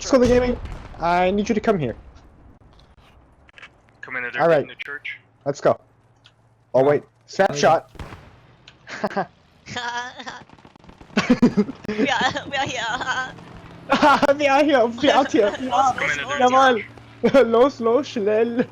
Scully Gaming, I need you to come here. Come in All right. in the church. Let's go. Oh wait, snapshot. We are here. Wir hier. Come in the Jawohl. church. Los, schnell.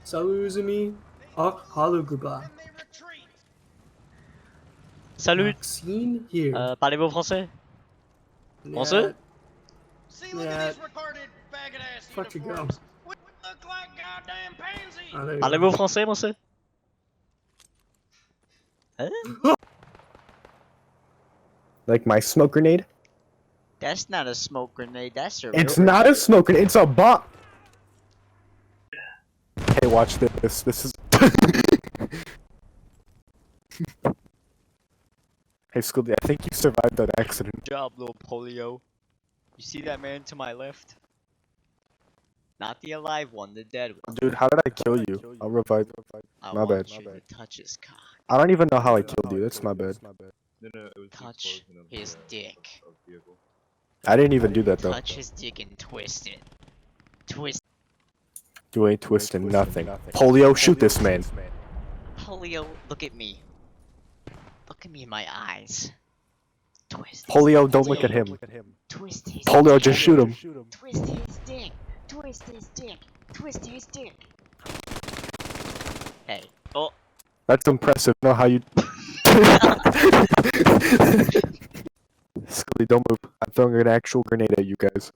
Saluzumi, hallo Guba. Salut. Maxine here. Parlez-vous français? Français? Yeah. Fuck you go. Oh, there you Parlez-vous go. français, monsieur? Huh? Like my smoke grenade? That's not a smoke grenade, that's a It's real not a smoke grenade, it's a bomb. Hey, watch this. This is. Hey, Scully, I think you survived that accident. Good job, little polio. You see that man to my left? Not the alive one, the dead one. Dude, how did I kill you? I'll revive. I My want bad. you to touch his cock. I don't even know how I killed you. That's my bad. Touch his dick. I didn't even do that though. Touch his dick and twist it. Twist. You ain't twisting nothing. Polio, shoot this man. Polio, look at me. Look at me in my eyes. Twist. his Polio, don't look dick. at him. Twist his Polio, dick. just shoot him. Twist his dick. Twist his dick. Twist his dick. Hey. Oh. That's impressive. Know how you. Scully, don't move. I'm throwing an actual grenade at you guys.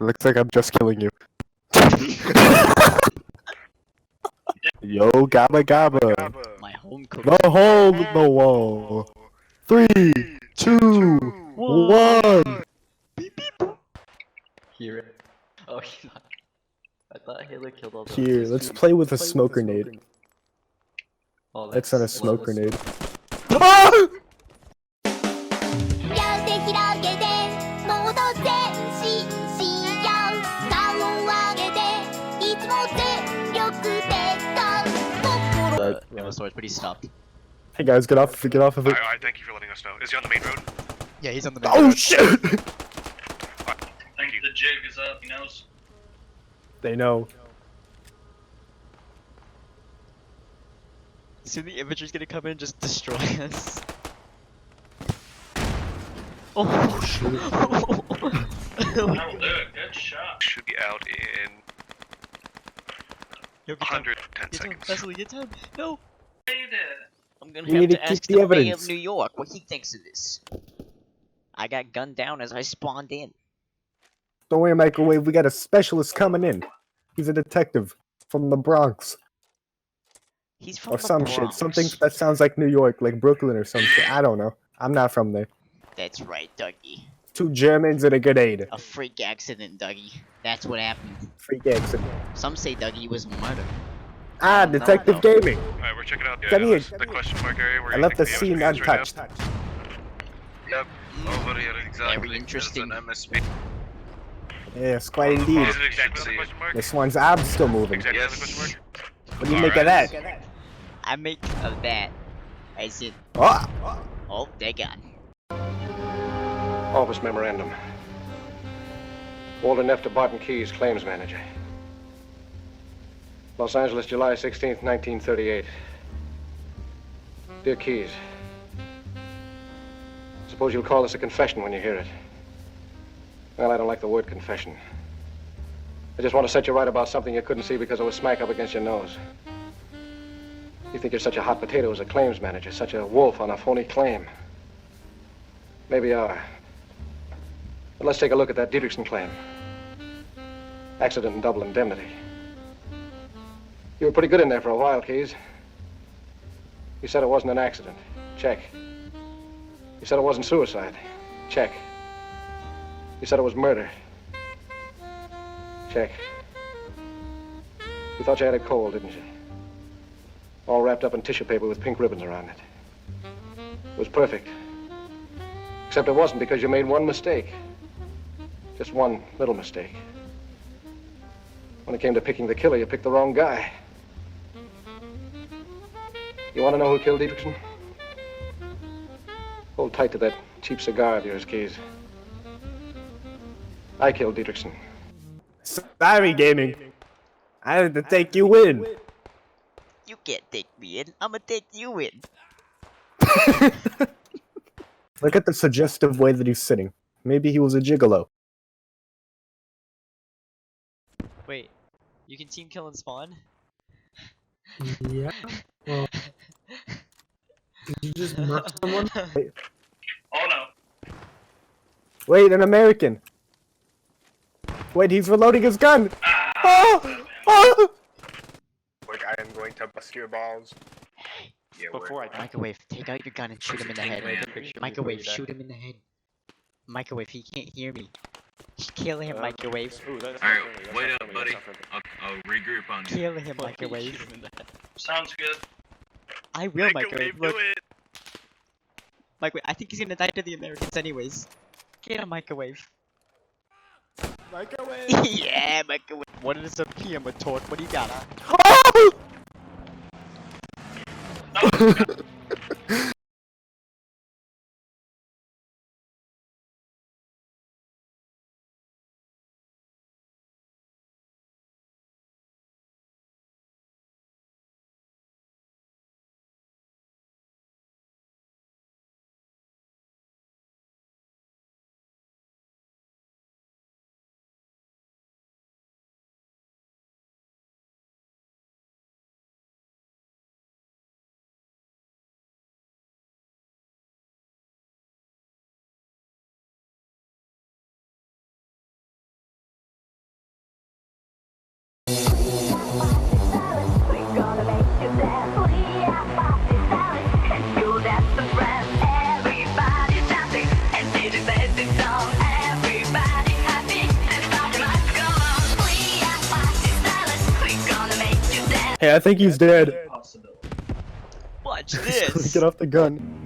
It looks like I'm just killing you. Yo, gabba gabba. My home cook. No hole in the wall. 3, 2, 1. Beep beep. Hear it. Oh, he's not. I thought Hitler killed all the. Here, let's play with a smoke grenade. Oh, That's not a smoke grenade. 両手広げてもっと前進しよう顔を上げていつも全力でYeah, the sword, but he stopped. Hey guys, get off of it. Alright, thank you for letting us know. Is he on the main road? Yeah, he's on the main Oh road. shit! Thank you. The jig is up, he knows. They know. Soon the infantry's gonna come in and just destroy us. Oh shit. That'll do it. Good shot. Should be out in Yo, get down. 110 Get down, seconds. Leslie, get down. No. I'm gonna We have need to to keep ask the the mayor evidence. of New York what he thinks of this. I got gunned down as I spawned in. Don't worry, Microwave. We got a specialist coming in. He's a detective from the Bronx He's from or the some Bronx. shit. Something that sounds like New York, like Brooklyn or some shit. I don't know. I'm not from there. That's right, Dougie. 2 Germans and a grenade. A freak accident, Dougie. That's what happened. Freak accident. Some say Dougie was murdered. Ah, Detective Gaming. Alright, we're checking out Come here. the question mark area where I you left the think scene MSP is right now. untouched. Yep, over here, exactly. Very interesting. There's an MSP. Yes, quite indeed. Is it exactly on the question mark? This one's abs still moving. Exactly on the question mark? What do you make of that? I make of that. As in, Oh! oh, they're gone. Office memorandum. Walter Neff to Barton Keyes, claims manager. Los Angeles, July 16th, 1938. Dear Keyes, suppose you'll call this a confession when you hear it. Well, I don't like the word confession. I just want to set you right about something you couldn't see because it was smack up against your nose. You think you're such a hot potato as a claims manager, such a wolf on a phony claim. Maybe you are. But let's take a look at that Dietrichson claim. Accident and double indemnity. You were pretty good in there for a while, Keyes. You said it wasn't an accident. Check. You said it wasn't suicide. Check. You said it was murder. Check. You thought you had it cold, didn't you? All wrapped up in tissue paper with pink ribbons around it. It was perfect. Except it wasn't because you made one mistake. Just one little mistake. When it came to picking the killer, you picked the wrong guy. You want to know who killed Dietrichson? Hold tight to that cheap cigar of yours, Keyes. I killed Dietrichson. Sorry, gaming. I had to take you in. You can't take me in. I'ma take you in. Look at the suggestive way that he's sitting. Maybe he was a gigolo. Wait, you can team kill and spawn? Yeah. Well, did you just murk someone? Oh no. Wait, an American. Wait, he's reloading his gun. Oh! Oh! Like, I am going to bust your balls. Yeah, Before I microwave, take out your gun and shoot him in the head. Microwave, shoot him in the head. Microwave, he can't hear me. Kill him, microwave. Alright, wait up, buddy. I'll regroup on you. Kill him, microwave. Sounds good. I will, microwave. Look, microwave. I think he's gonna die to the Americans, anyways. Get a microwave. Microwave. Yeah, microwave. What is a PM retort? What do you got? Oh! Hey, I think he's dead. Watch Just this. get off the gun.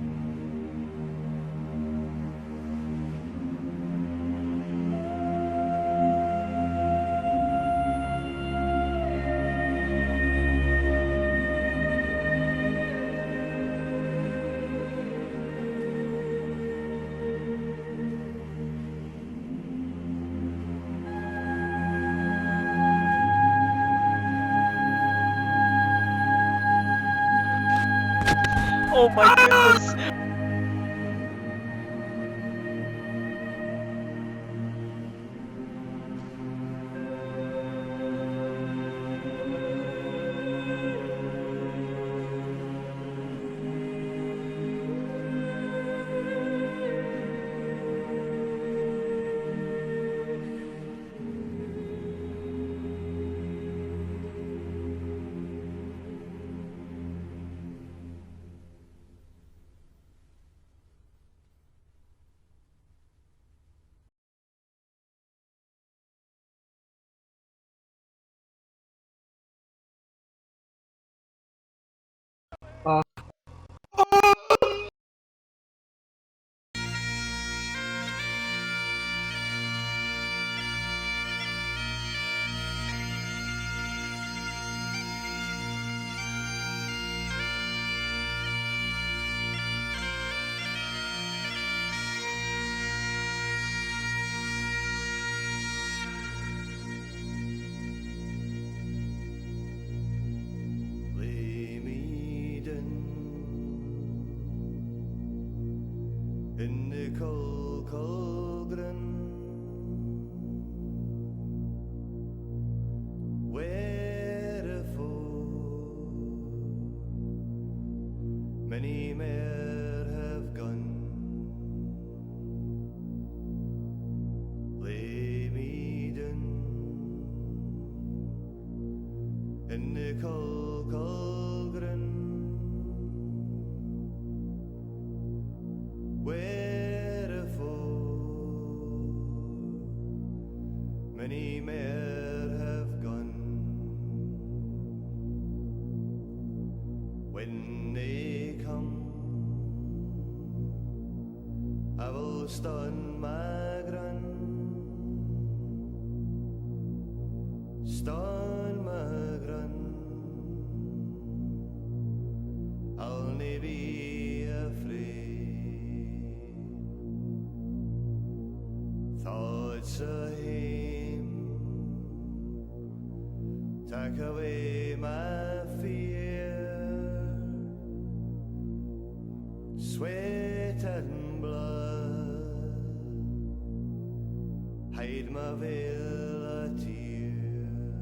Oh my goodness. In the cold cauldron, wherefore many men have gone. Lay me down in the cold cauldron. Wherefore many men have gone. When they come, I will stand my ground. Stand my ground. I'll never be afraid. Thoughts ahead. take away my fear, sweat and blood, hide my veil of tears.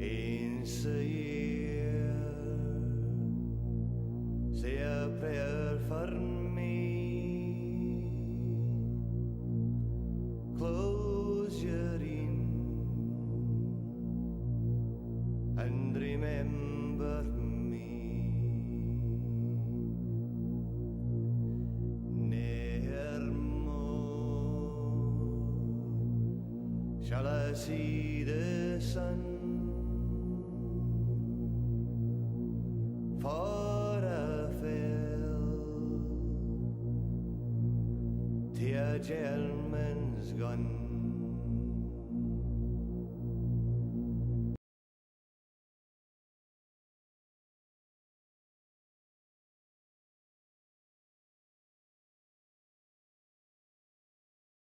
Eens a year, say a prayer for me. Close your in and remember me. Ne'er more shall I see the sun, for I fell to a gentleman's gun.